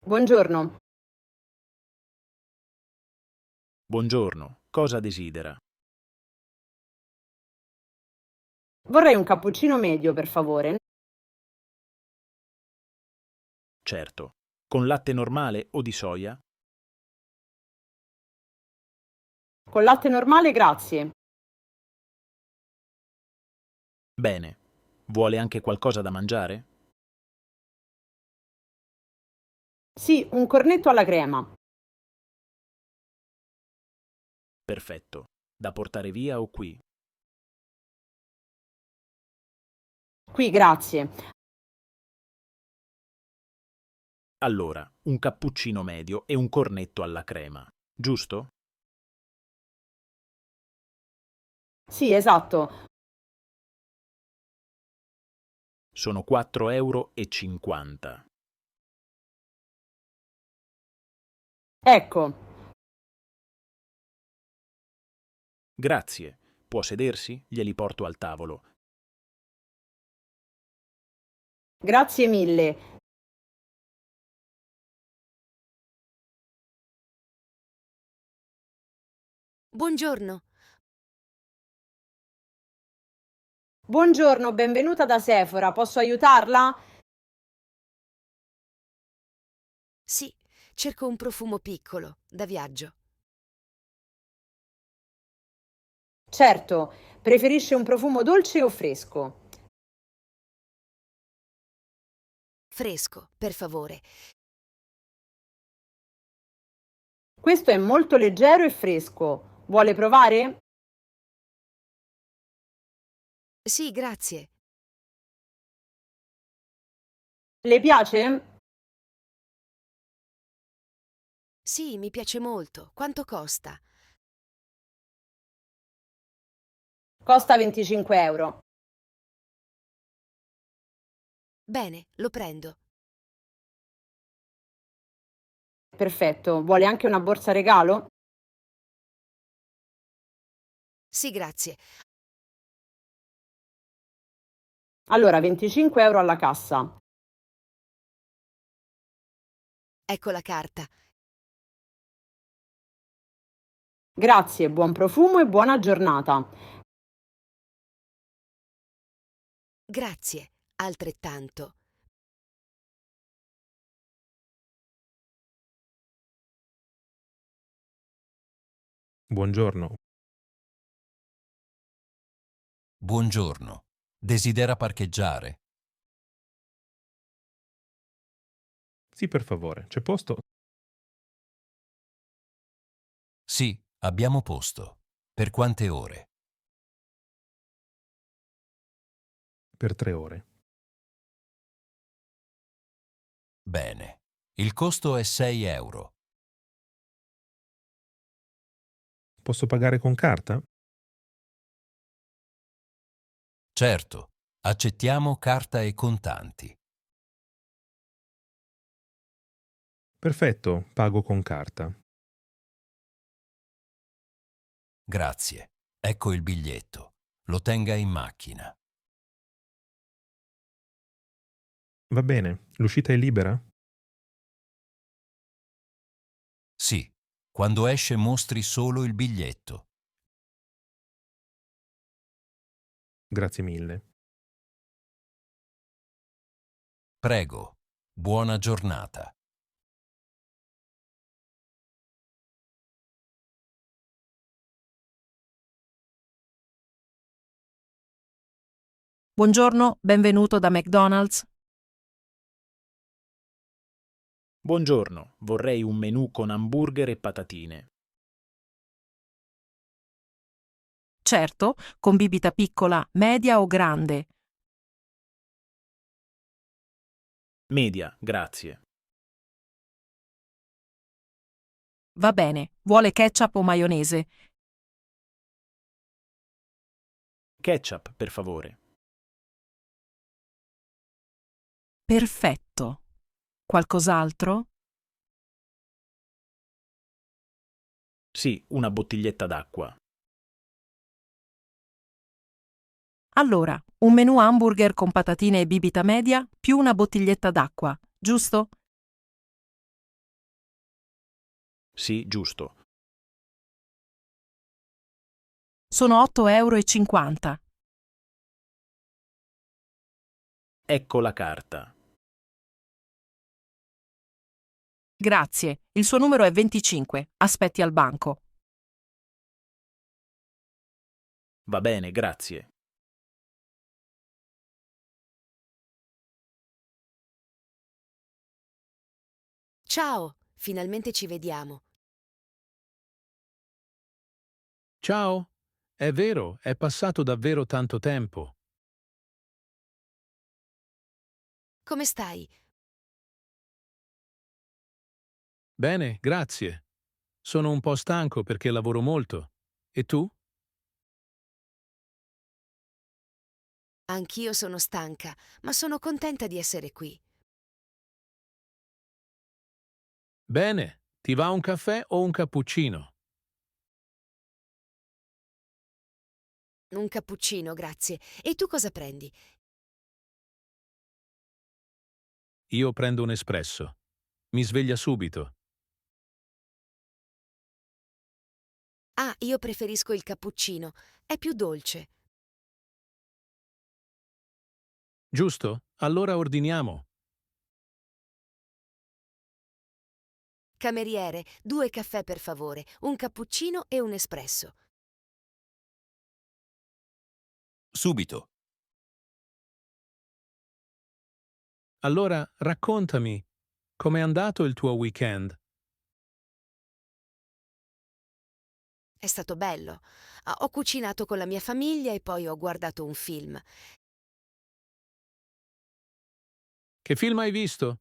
Buongiorno, Buongiorno, cosa desidera? vorrei un cappuccino medio, per favore. Certo. Con latte normale o di soia? Con latte normale, grazie. Bene. Vuole anche qualcosa da mangiare? Sì, un cornetto alla crema. Perfetto. Da portare via o qui? Qui, grazie. Allora, un cappuccino medio e un cornetto alla crema, giusto? Sì, esatto. Sono 4,50 euro. Ecco, Grazie. Può sedersi? Glieli porto al tavolo. grazie mille. Buongiorno. Buongiorno, benvenuta da Sephora. Posso aiutarla? Sì, cerco un profumo piccolo, da viaggio. Certo. Preferisce un profumo dolce o fresco? Fresco, per favore. Questo è molto leggero e fresco. Vuole provare? Sì, grazie. Le piace? Sì, mi piace molto. Quanto costa? Costa 25 euro. Bene, lo prendo. Perfetto. Vuole anche una borsa regalo? Sì, grazie. Allora, 25 euro alla cassa. Ecco la carta. Grazie, buon profumo e buona giornata. Grazie, altrettanto. Buongiorno. Buongiorno. Desidera parcheggiare? Sì, per favore, c'è posto? Sì, abbiamo posto. Per quante ore? Per 3 ore. Bene. Il costo è 6 euro. Posso pagare con carta? Certo, accettiamo carta e contanti. Perfetto, pago con carta. Grazie. Ecco il biglietto. Lo tenga in macchina. Va bene, l'uscita è libera? Sì, quando esce mostri solo il biglietto. Grazie mille. Prego. Buona giornata. Buongiorno, benvenuto da McDonald's. Buongiorno, vorrei un menù con hamburger e patatine. Certo, con bibita piccola, media o grande. Media, grazie. Va bene. Vuole ketchup o maionese? Ketchup, per favore. Perfetto. Qualcos'altro? Sì, una bottiglietta d'acqua. Allora, un menù hamburger con patatine e bibita media più una bottiglietta d'acqua, giusto? Sì, giusto. Sono 8,50 euro. Ecco la carta. Grazie. Il suo numero è 25. Aspetti al banco. Va bene, grazie. Ciao, finalmente ci vediamo. Ciao, è vero, è passato davvero tanto tempo. Come stai? Bene, grazie. Sono un po' stanco perché lavoro molto. E tu? Anch'io sono stanca, ma sono contenta di essere qui. Bene, ti va un caffè o un cappuccino? Un cappuccino, grazie. E tu cosa prendi? Io prendo un espresso. Mi sveglia subito. Ah, io preferisco il cappuccino. È più dolce. Giusto? Allora ordiniamo. Cameriere, 2 caffè per favore, un cappuccino e un espresso. Subito. Allora raccontami, com'è andato il tuo weekend? È stato bello. Ho cucinato con la mia famiglia e poi ho guardato un film. Che film hai visto?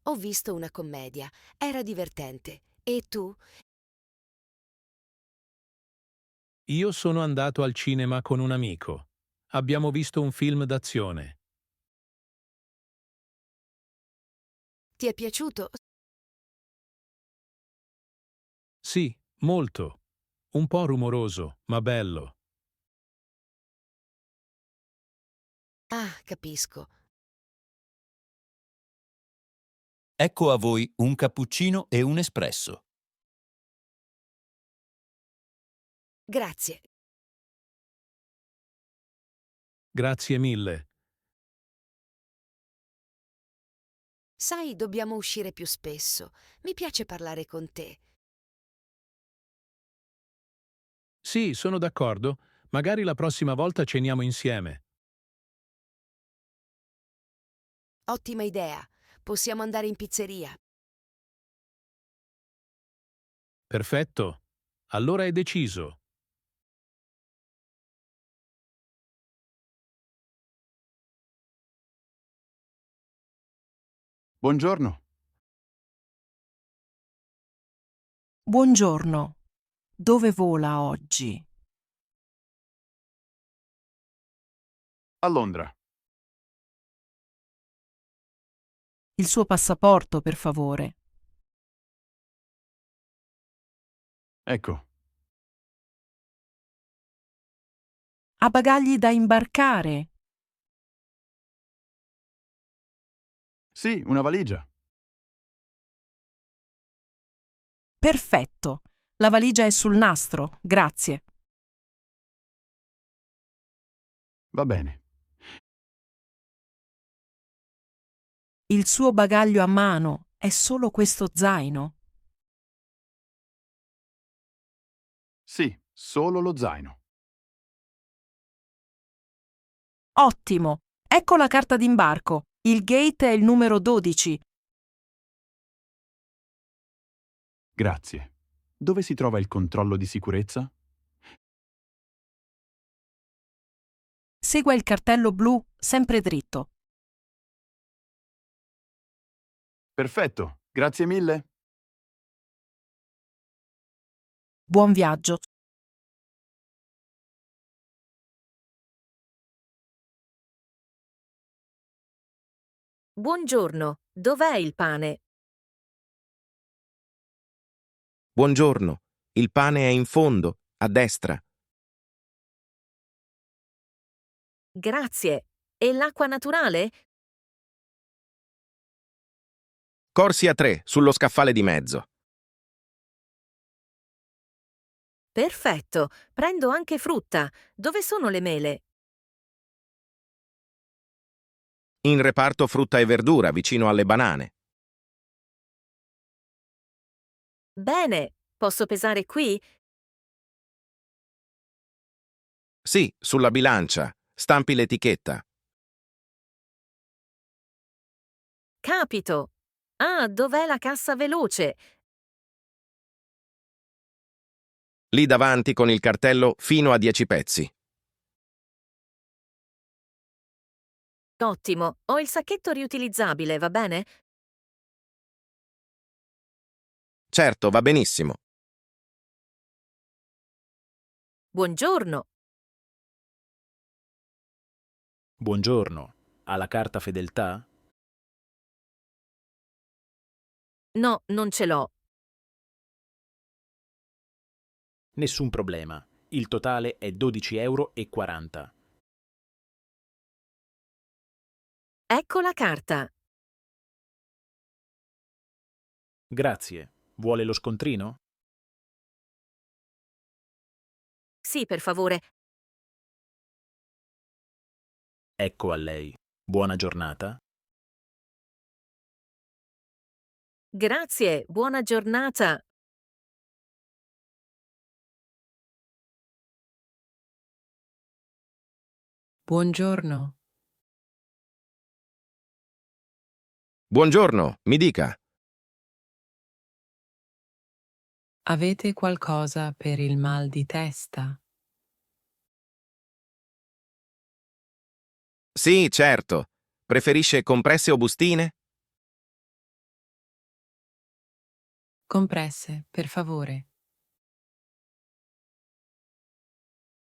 Ho visto una commedia. Era divertente. E tu? Io sono andato al cinema con un amico. Abbiamo visto un film d'azione. Ti è piaciuto? Sì, molto. Un po' rumoroso, ma bello. Ah, capisco. Ecco a voi un cappuccino e un espresso. Grazie. Grazie mille. Sai, dobbiamo uscire più spesso. Mi piace parlare con te. Sì, sono d'accordo. Magari la prossima volta ceniamo insieme. Ottima idea. Possiamo andare in pizzeria. Perfetto. Allora è deciso. Buongiorno. Buongiorno. Dove vola oggi? A Londra. Il suo passaporto, per favore. Ecco. Ha bagagli da imbarcare? Sì, una valigia. Perfetto. La valigia è sul nastro, grazie. Va bene. Il suo bagaglio a mano è solo questo zaino? Sì, solo lo zaino. Ottimo. Ecco la carta d'imbarco. Il gate è il numero 12. Grazie. Dove si trova il controllo di sicurezza? Segua il cartello blu sempre dritto. Perfetto. Grazie mille. Buon viaggio. Buongiorno, dov'è il pane? Buongiorno, il pane è in fondo, a destra. Grazie. E l'acqua naturale? Corsia 3, sullo scaffale di mezzo. Perfetto. Prendo anche frutta. Dove sono le mele? In reparto frutta e verdura, vicino alle banane. Bene. Posso pesare qui? Sì, sulla bilancia. Stampi l'etichetta. Capito. Ah, dov'è la cassa veloce? Lì davanti con il cartello fino a 10 pezzi. Ottimo. Ho il sacchetto riutilizzabile, va bene? Certo, va benissimo. Buongiorno. Buongiorno. Ha la carta fedeltà? No, non ce l'ho. Nessun problema. Il totale è 12,40 €. Ecco la carta. Grazie. Vuole lo scontrino? Sì, per favore. Ecco a lei. Buona giornata. Grazie, buona giornata. Buongiorno. Buongiorno, mi dica. Avete qualcosa per il mal di testa? Sì, certo. Preferisce compresse o bustine? Compresse, per favore.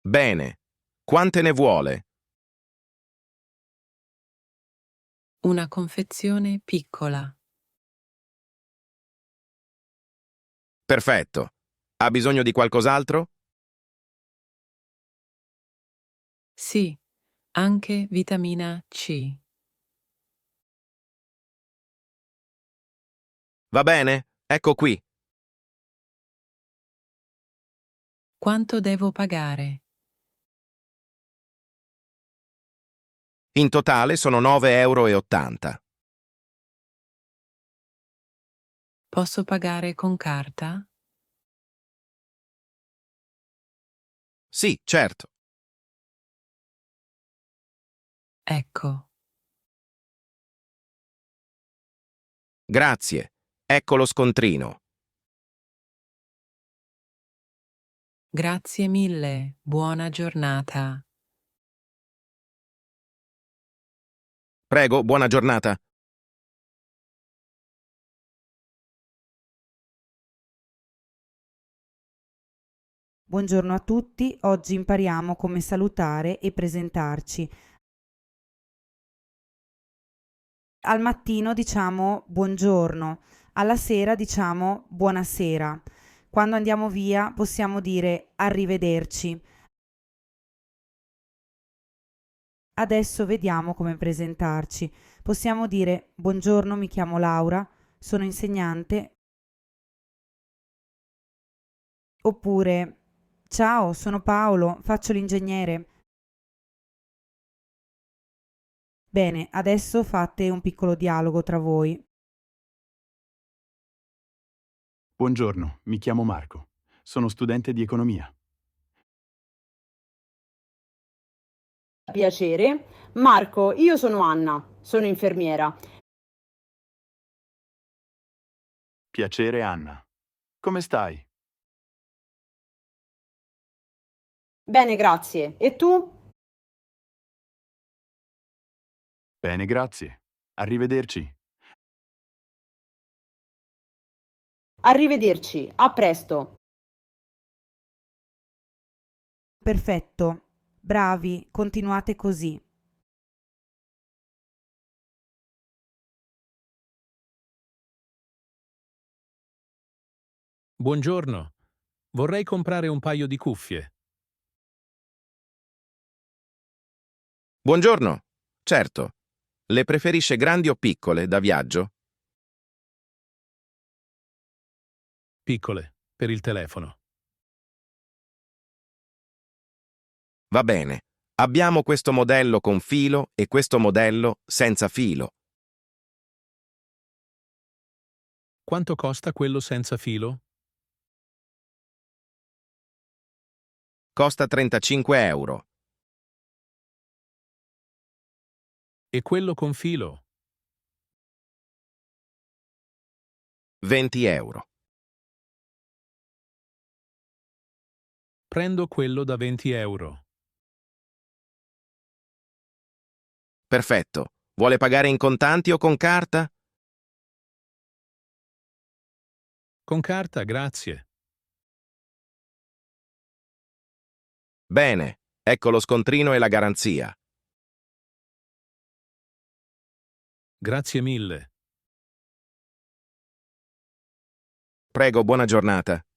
Bene. Quante ne vuole? Una confezione piccola. Perfetto. Ha bisogno di qualcos'altro? Sì, anche vitamina C. Va bene, ecco qui. Quanto devo pagare? In totale sono 9,80 €. Posso pagare con carta? Sì, certo. Ecco. Grazie. Ecco lo scontrino. Grazie mille. Buona giornata. Prego, buona giornata. Buongiorno a tutti, oggi impariamo come salutare e presentarci. Al mattino diciamo buongiorno, alla sera diciamo buonasera. Quando andiamo via possiamo dire arrivederci. Adesso vediamo come presentarci. Possiamo dire buongiorno, mi chiamo Laura, sono insegnante. Oppure ciao, sono Paolo, faccio l'ingegnere. Bene, adesso fate un piccolo dialogo tra voi. Buongiorno, mi chiamo Marco. Sono studente di economia. Piacere. Marco, io sono Anna, sono infermiera. Piacere, Anna. Come stai? Bene, grazie. E tu? Bene, grazie. Arrivederci. Arrivederci, a presto. Perfetto, bravi, continuate così. Buongiorno. Vorrei comprare un paio di cuffie. Buongiorno. Certo. Le preferisce grandi o piccole da viaggio? piccole, per il telefono. Va bene. Abbiamo questo modello con filo e questo modello senza filo. Quanto costa quello senza filo? Costa 35 euro. E quello con filo? 20 euro. Prendo quello da 20 euro. Perfetto. Vuole pagare in contanti o con carta? Con carta, grazie. Bene. Ecco lo scontrino e la garanzia. Grazie mille. Prego, buona giornata.